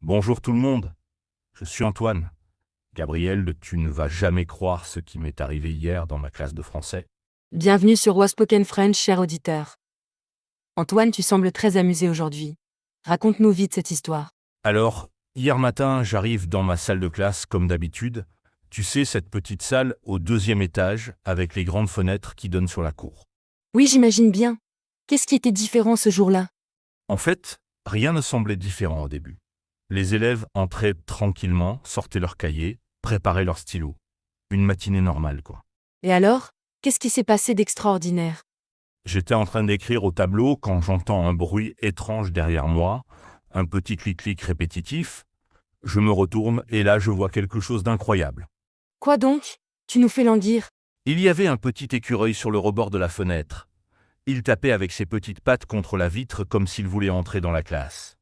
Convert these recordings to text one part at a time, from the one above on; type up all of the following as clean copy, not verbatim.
Bonjour tout le monde, je suis Antoine. Gabriel, tu ne vas jamais croire ce qui m'est arrivé hier dans ma classe de français. Bienvenue sur Waspoken French, cher auditeur. Antoine, tu sembles très amusé aujourd'hui. Raconte-nous vite cette histoire. Alors, hier matin, j'arrive dans ma salle de classe comme d'habitude. Tu sais, cette petite salle au deuxième étage avec les grandes fenêtres qui donnent sur la cour. Oui, j'imagine bien. Qu'est-ce qui était différent ce jour-là? En fait, rien ne semblait différent au début. Les élèves entraient tranquillement, sortaient leurs cahiers, préparaient leurs stylos. Une matinée normale, quoi. Et alors, qu'est-ce qui s'est passé d'extraordinaire? J'étais en train d'écrire au tableau quand j'entends un bruit étrange derrière moi, un petit clic-clic répétitif. Je me retourne et là je vois quelque chose d'incroyable. Quoi donc? Tu nous fais languir. Il y avait un petit écureuil sur le rebord de la fenêtre. Il tapait avec ses petites pattes contre la vitre comme s'il voulait entrer dans la classe.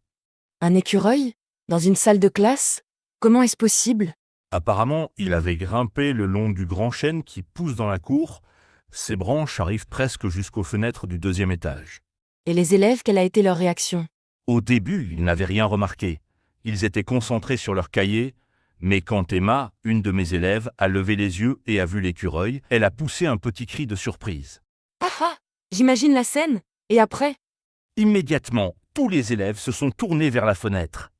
Un écureuil? Dans une salle de classe? Comment est-ce possible? Apparemment, il avait grimpé le long du grand chêne qui pousse dans la cour. Ses branches arrivent presque jusqu'aux fenêtres du deuxième étage. Et les élèves, quelle a été leur réaction? Au début, ils n'avaient rien remarqué. Ils étaient concentrés sur leur cahier, mais quand Emma, une de mes élèves, a levé les yeux et a vu l'écureuil, elle a poussé un petit cri de surprise. Ah ah! J'imagine la scène. Et après? Immédiatement, tous les élèves se sont tournés vers la fenêtre.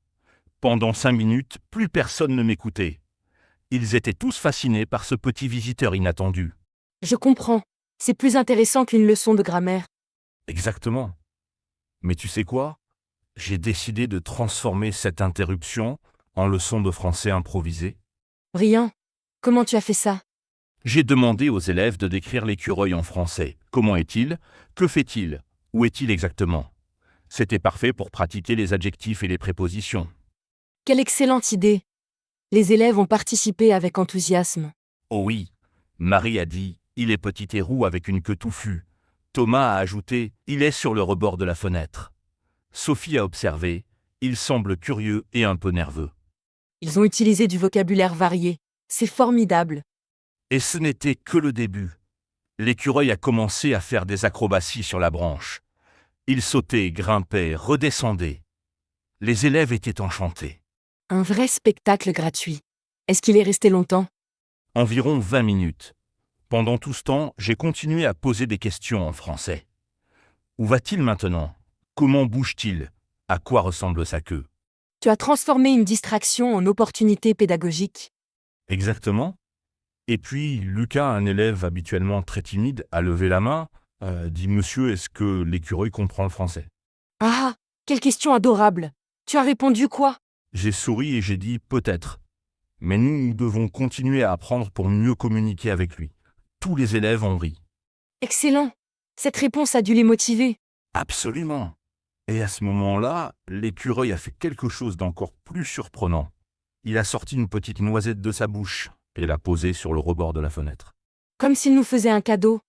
Pendant 5 minutes, plus personne ne m'écoutait. Ils étaient tous fascinés par ce petit visiteur inattendu. Je comprends. C'est plus intéressant qu'une leçon de grammaire. Exactement. Mais tu sais quoi? J'ai décidé de transformer cette interruption en leçon de français improvisée. Brillant. Comment tu as fait ça? J'ai demandé aux élèves de décrire l'écureuil en français. Comment est-il? Que fait-il? Où est-il exactement? C'était parfait pour pratiquer les adjectifs et les prépositions. Quelle excellente idée! Les élèves ont participé avec enthousiasme. Oh oui, Marie a dit « il est petit et roux avec une queue touffue ». Thomas a ajouté « il est sur le rebord de la fenêtre ». Sophie a observé « il semble curieux et un peu nerveux ». Ils ont utilisé du vocabulaire varié. C'est formidable. Et ce n'était que le début. L'écureuil a commencé à faire des acrobaties sur la branche. Il sautait, grimpait, redescendait. Les élèves étaient enchantés. Un vrai spectacle gratuit. Est-ce qu'il est resté longtemps? Environ 20 minutes. Pendant tout ce temps, j'ai continué à poser des questions en français. Où va-t-il maintenant? Comment bouge-t-il? À quoi ressemble sa queue? Tu as transformé une distraction en opportunité pédagogique. Exactement. Et puis, Lucas, un élève habituellement très timide, a levé la main, dit « Monsieur, est-ce que l'écureuil comprend le français ?» Ah, quelle question adorable! Tu as répondu quoi? J'ai souri et j'ai dit « Peut-être. » Mais nous devons continuer à apprendre pour mieux communiquer avec lui. Tous les élèves ont ri. Excellent! Cette réponse a dû les motiver. Absolument. Et à ce moment-là, l'écureuil a fait quelque chose d'encore plus surprenant. Il a sorti une petite noisette de sa bouche et l'a posée sur le rebord de la fenêtre. Comme s'il nous faisait un cadeau.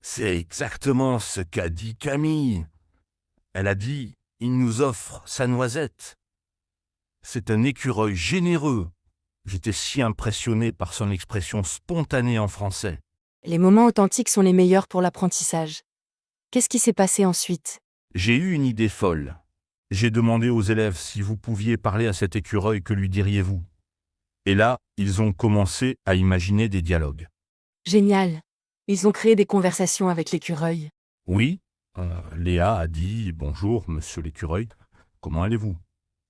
C'est exactement ce qu'a dit Camille. Elle a dit « il nous offre sa noisette ». C'est un écureuil généreux. J'étais si impressionné par son expression spontanée en français. Les moments authentiques sont les meilleurs pour l'apprentissage. Qu'est-ce qui s'est passé ensuite? J'ai eu une idée folle. J'ai demandé aux élèves si vous pouviez parler à cet écureuil, que lui diriez-vous? Et là, ils ont commencé à imaginer des dialogues. Génial! Ils ont créé des conversations avec l'écureuil. Oui, Léa a dit « Bonjour, monsieur l'écureuil, comment allez-vous ?»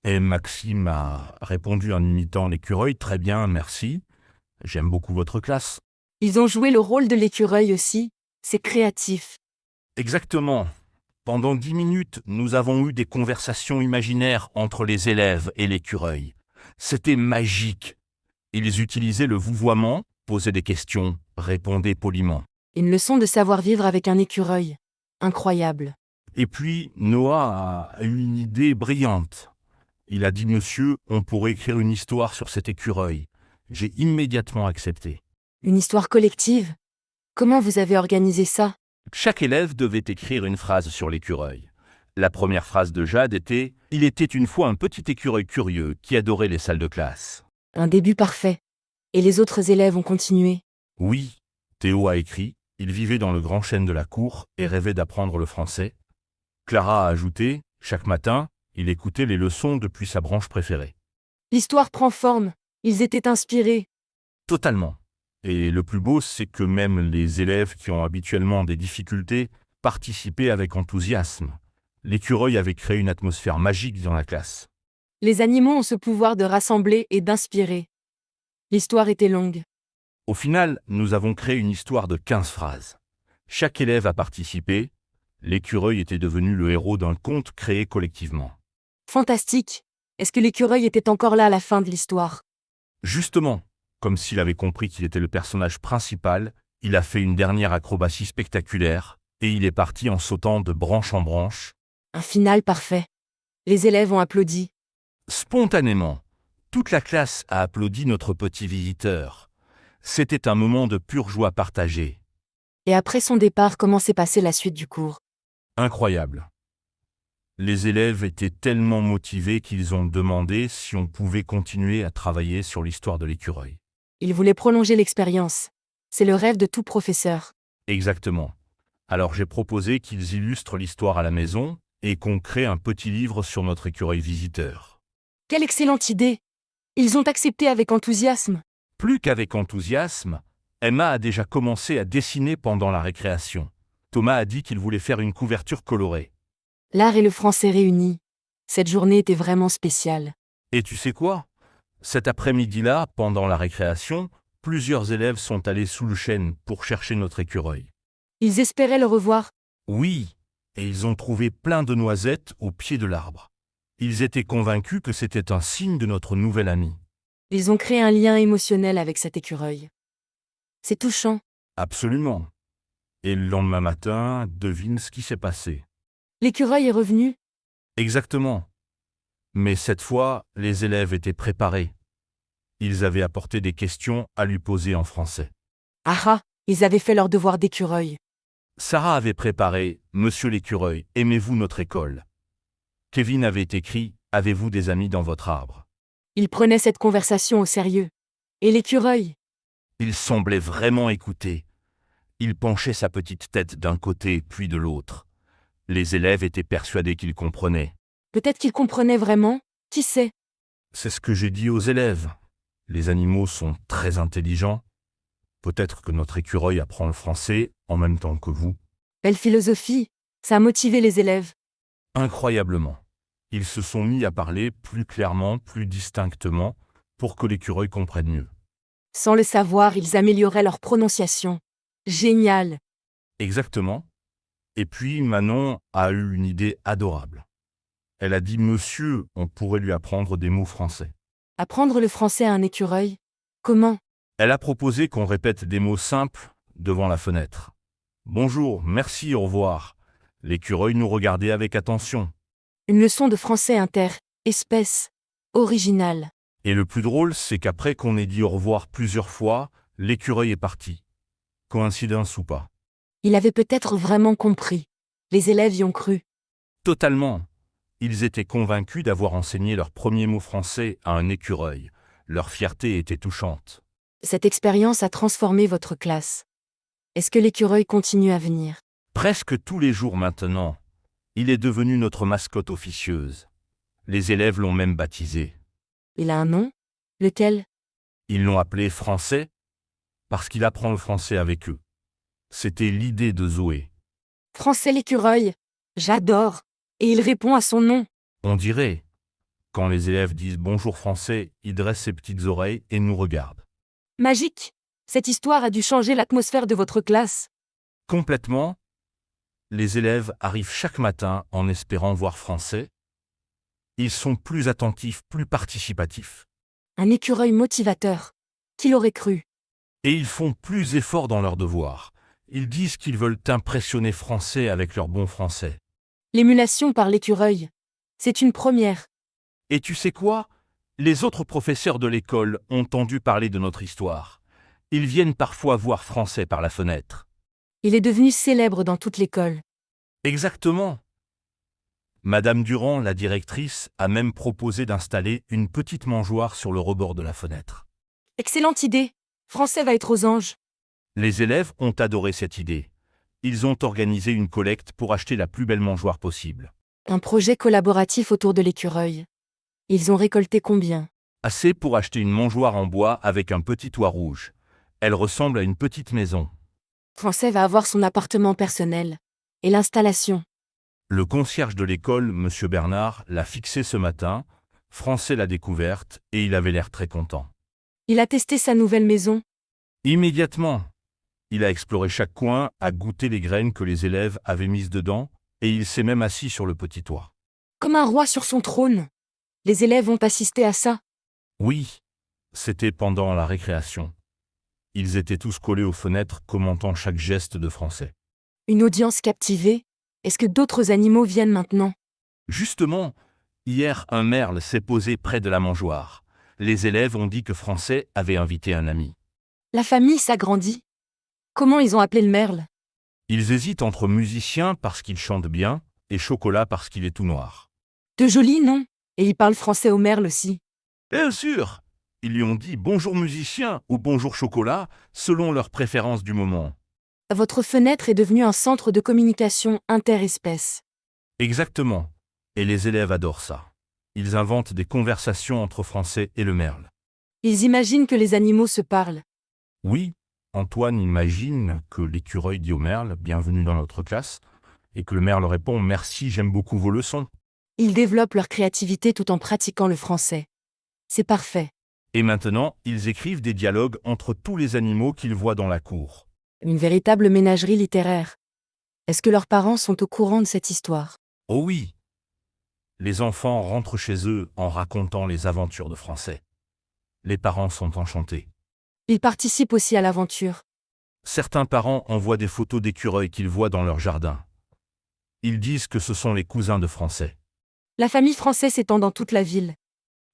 Et Maxime a répondu en imitant l'écureuil « Très bien, merci, j'aime beaucoup votre classe. » Ils ont joué le rôle de l'écureuil aussi. C'est créatif. Exactement. Pendant 10 minutes, nous avons eu des conversations imaginaires entre les élèves et l'écureuil. C'était magique. Ils utilisaient le vouvoiement, posaient des questions, répondaient poliment. Une leçon de savoir-vivre avec un écureuil. Incroyable. Et puis, Noah a eu une idée brillante. Il a dit « Monsieur, on pourrait écrire une histoire sur cet écureuil. » J'ai immédiatement accepté. Une histoire collective? Comment vous avez organisé ça? Chaque élève devait écrire une phrase sur l'écureuil. La première phrase de Jade était « Il était une fois un petit écureuil curieux qui adorait les salles de classe. » Un début parfait. Et les autres élèves ont continué. Oui, Théo a écrit « Il vivait dans le grand chêne de la cour et rêvait d'apprendre le français. » Clara a ajouté « Chaque matin, il écoutait les leçons depuis sa branche préférée. » L'histoire prend forme. Ils étaient inspirés. Totalement. Et le plus beau, c'est que même les élèves qui ont habituellement des difficultés participaient avec enthousiasme. L'écureuil avait créé une atmosphère magique dans la classe. Les animaux ont ce pouvoir de rassembler et d'inspirer. L'histoire était longue. Au final, nous avons créé une histoire de 15 phrases. Chaque élève a participé. L'écureuil était devenu le héros d'un conte créé collectivement. Fantastique. Est-ce que l'écureuil était encore là à la fin de l'histoire? Justement, comme s'il avait compris qu'il était le personnage principal, il a fait une dernière acrobatie spectaculaire, et il est parti en sautant de branche en branche. Un final parfait. Les élèves ont applaudi. Spontanément, toute la classe a applaudi notre petit visiteur. C'était un moment de pure joie partagée. Et après son départ, comment s'est passée la suite du cours? Incroyable. Les élèves étaient tellement motivés qu'ils ont demandé si on pouvait continuer à travailler sur l'histoire de l'écureuil. Ils voulaient prolonger l'expérience. C'est le rêve de tout professeur. Exactement. Alors j'ai proposé qu'ils illustrent l'histoire à la maison et qu'on crée un petit livre sur notre écureuil visiteur. Quelle excellente idée! Ils ont accepté avec enthousiasme. Plus qu'avec enthousiasme, Emma a déjà commencé à dessiner pendant la récréation. Thomas a dit qu'il voulait faire une couverture colorée. L'art et le français réunis. Cette journée était vraiment spéciale. Et tu sais quoi? Cet après-midi-là, pendant la récréation, plusieurs élèves sont allés sous le chêne pour chercher notre écureuil. Ils espéraient le revoir. Oui, et ils ont trouvé plein de noisettes au pied de l'arbre. Ils étaient convaincus que c'était un signe de notre nouvel ami. Ils ont créé un lien émotionnel avec cet écureuil. C'est touchant. Absolument. Et le lendemain matin, devine ce qui s'est passé. L'écureuil est revenu. Exactement. Mais cette fois, les élèves étaient préparés. Ils avaient apporté des questions à lui poser en français. Ah ah, ils avaient fait leur devoir d'écureuil. Sarah avait préparé « Monsieur l'écureuil, aimez-vous notre école ?» Kevin avait écrit « Avez-vous des amis dans votre arbre ?» Ils prenaient cette conversation au sérieux. Et l'écureuil? Il semblait vraiment écouter. Il penchait sa petite tête d'un côté puis de l'autre. Les élèves étaient persuadés qu'il comprenait. Peut-être qu'il comprenait vraiment. Qui sait? C'est ce que j'ai dit aux élèves. Les animaux sont très intelligents. Peut-être que notre écureuil apprend le français en même temps que vous. Belle philosophie. Ça a motivé les élèves. Incroyablement. Ils se sont mis à parler plus clairement, plus distinctement, pour que l'écureuil comprenne mieux. Sans le savoir, ils amélioraient leur prononciation. Génial. Exactement. Et puis Manon a eu une idée adorable. Elle a dit « Monsieur, on pourrait lui apprendre des mots français ». Apprendre le français à un écureuil? Comment? Elle a proposé qu'on répète des mots simples devant la fenêtre. « Bonjour, merci, au revoir ». L'écureuil nous regardait avec attention. Une leçon de français espèce, originale. Et le plus drôle, c'est qu'après qu'on ait dit au revoir plusieurs fois, l'écureuil est parti. Coïncidence ou pas? Il avait peut-être vraiment compris. Les élèves y ont cru. Totalement. Ils étaient convaincus d'avoir enseigné leur premier mot français à un écureuil. Leur fierté était touchante. Cette expérience a transformé votre classe. Est-ce que l'écureuil continue à venir? Presque tous les jours maintenant, il est devenu notre mascotte officieuse. Les élèves l'ont même baptisé. Il a un nom? Lequel? Ils l'ont appelé Français parce qu'il apprend le français avec eux. C'était l'idée de Zoé. Français l'écureuil. J'adore. Et il répond à son nom. On dirait, quand les élèves disent bonjour français, il dresse ses petites oreilles et nous regarde. Magique. Cette histoire a dû changer l'atmosphère de votre classe. Complètement, les élèves arrivent chaque matin en espérant voir français. Ils sont plus attentifs, plus participatifs. Un écureuil motivateur. Qui l'aurait cru? Et ils font plus effort dans leurs devoirs. Ils disent qu'ils veulent impressionner français avec leur bon français. L'émulation par l'écureuil. C'est une première. Et tu sais quoi? Les autres professeurs de l'école ont entendu parler de notre histoire. Ils viennent parfois voir français par la fenêtre. Il est devenu célèbre dans toute l'école. Exactement. Madame Durand, la directrice, a même proposé d'installer une petite mangeoire sur le rebord de la fenêtre. Excellente idée. Français va être aux anges. Les élèves ont adoré cette idée. Ils ont organisé une collecte pour acheter la plus belle mangeoire possible. Un projet collaboratif autour de l'écureuil. Ils ont récolté combien? Assez pour acheter une mangeoire en bois avec un petit toit rouge. Elle ressemble à une petite maison. Français va avoir son appartement personnel. Et l'installation. Le concierge de l'école, M. Bernard, l'a fixée ce matin. Français l'a découverte et il avait l'air très content. Il a testé sa nouvelle maison. Immédiatement, il a exploré chaque coin, a goûté les graines que les élèves avaient mises dedans, et il s'est même assis sur le petit toit. Comme un roi sur son trône. Les élèves ont assisté à ça. Oui, c'était pendant la récréation. Ils étaient tous collés aux fenêtres, commentant chaque geste de Français. Une audience captivée. Est-ce que d'autres animaux viennent maintenant? Justement, hier, un merle s'est posé près de la mangeoire. Les élèves ont dit que Français avait invité un ami. La famille s'agrandit. Comment ils ont appelé le merle? Ils hésitent entre musicien parce qu'il chante bien et chocolat parce qu'il est tout noir. De jolis noms. Et ils parlent français au merle aussi. Bien sûr, ils lui ont dit bonjour musicien ou bonjour chocolat selon leurs préférences du moment. Votre fenêtre est devenue un centre de communication interespèces. Exactement. Et les élèves adorent ça. Ils inventent des conversations entre Français et le merle. Ils imaginent que les animaux se parlent. Oui, Antoine imagine que l'écureuil dit au merle « Bienvenue dans notre classe » et que le merle répond « Merci, j'aime beaucoup vos leçons ». Ils développent leur créativité tout en pratiquant le français. C'est parfait. Et maintenant, ils écrivent des dialogues entre tous les animaux qu'ils voient dans la cour. Une véritable ménagerie littéraire. Est-ce que leurs parents sont au courant de cette histoire? Oh oui. Les enfants rentrent chez eux en racontant les aventures de Français. Les parents sont enchantés. Ils participent aussi à l'aventure. Certains parents envoient des photos d'écureuils qu'ils voient dans leur jardin. Ils disent que ce sont les cousins de Français. La famille française s'étend dans toute la ville.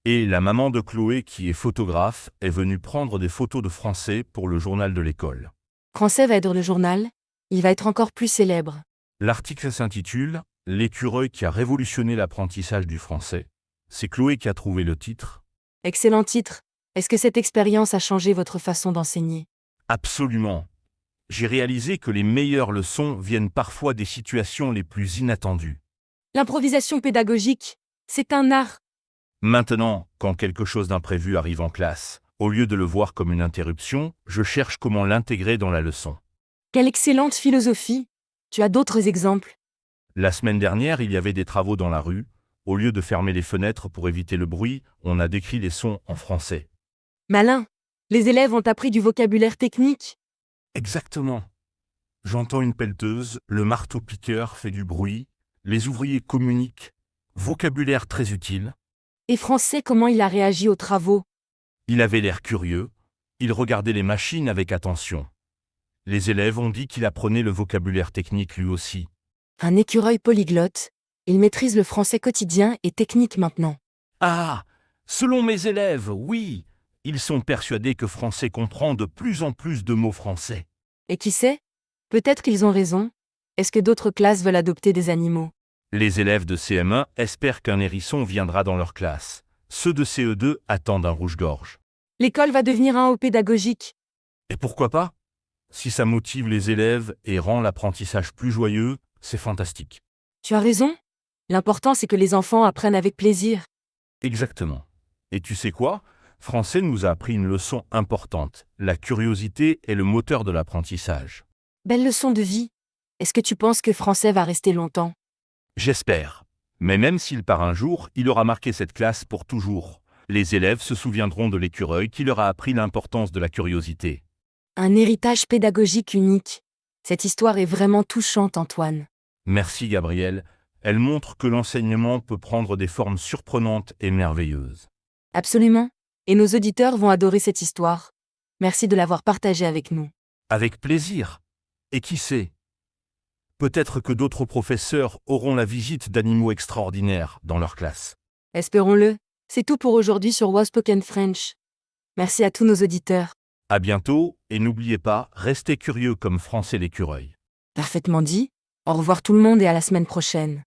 Et la maman de Chloé, qui est photographe, est venue prendre des photos de Français pour le journal de l'école. Français va être le journal. Il va être encore plus célèbre. L'article s'intitule « L'écureuil qui a révolutionné l'apprentissage du français ». C'est Chloé qui a trouvé le titre. Excellent titre. Est-ce que cette expérience a changé votre façon d'enseigner? Absolument. J'ai réalisé que les meilleures leçons viennent parfois des situations les plus inattendues. L'improvisation pédagogique, c'est un art. Maintenant, quand quelque chose d'imprévu arrive en classe, au lieu de le voir comme une interruption, je cherche comment l'intégrer dans la leçon. Quelle excellente philosophie. Tu as d'autres exemples? La semaine dernière, il y avait des travaux dans la rue. Au lieu de fermer les fenêtres pour éviter le bruit, on a décrit les sons en français. Malin. Les élèves ont appris du vocabulaire technique. Exactement. J'entends une pelleteuse, le marteau-piqueur fait du bruit, les ouvriers communiquent. Vocabulaire très utile. Et Français, comment il a réagi aux travaux? Il avait l'air curieux. Il regardait les machines avec attention. Les élèves ont dit qu'il apprenait le vocabulaire technique lui aussi. Un écureuil polyglotte. Il maîtrise le français quotidien et technique maintenant. Ah, selon mes élèves, oui. Ils sont persuadés que Français comprend de plus en plus de mots français. Et qui sait? Peut-être qu'ils ont raison. Est-ce que d'autres classes veulent adopter des animaux? Les élèves de CM1 espèrent qu'un hérisson viendra dans leur classe. Ceux de CE2 attendent un rouge-gorge. L'école va devenir un haut pédagogique. Et pourquoi pas? Si ça motive les élèves et rend l'apprentissage plus joyeux, c'est fantastique. Tu as raison. L'important, c'est que les enfants apprennent avec plaisir. Exactement. Et tu sais quoi? Français nous a appris une leçon importante. La curiosité est le moteur de l'apprentissage. Belle leçon de vie. Est-ce que tu penses que Français va rester longtemps? J'espère. Mais même s'il part un jour, il aura marqué cette classe pour toujours. Les élèves se souviendront de l'écureuil qui leur a appris l'importance de la curiosité. Un héritage pédagogique unique. Cette histoire est vraiment touchante, Antoine. Merci Gabriel. Elle montre que l'enseignement peut prendre des formes surprenantes et merveilleuses. Absolument. Et nos auditeurs vont adorer cette histoire. Merci de l'avoir partagée avec nous. Avec plaisir. Et qui sait? Peut-être que d'autres professeurs auront la visite d'animaux extraordinaires dans leur classe. Espérons-le. C'est tout pour aujourd'hui sur Was Spoken French. Merci à tous nos auditeurs. À bientôt, et n'oubliez pas, restez curieux comme Français l'écureuil. Parfaitement dit. Au revoir tout le monde et à la semaine prochaine.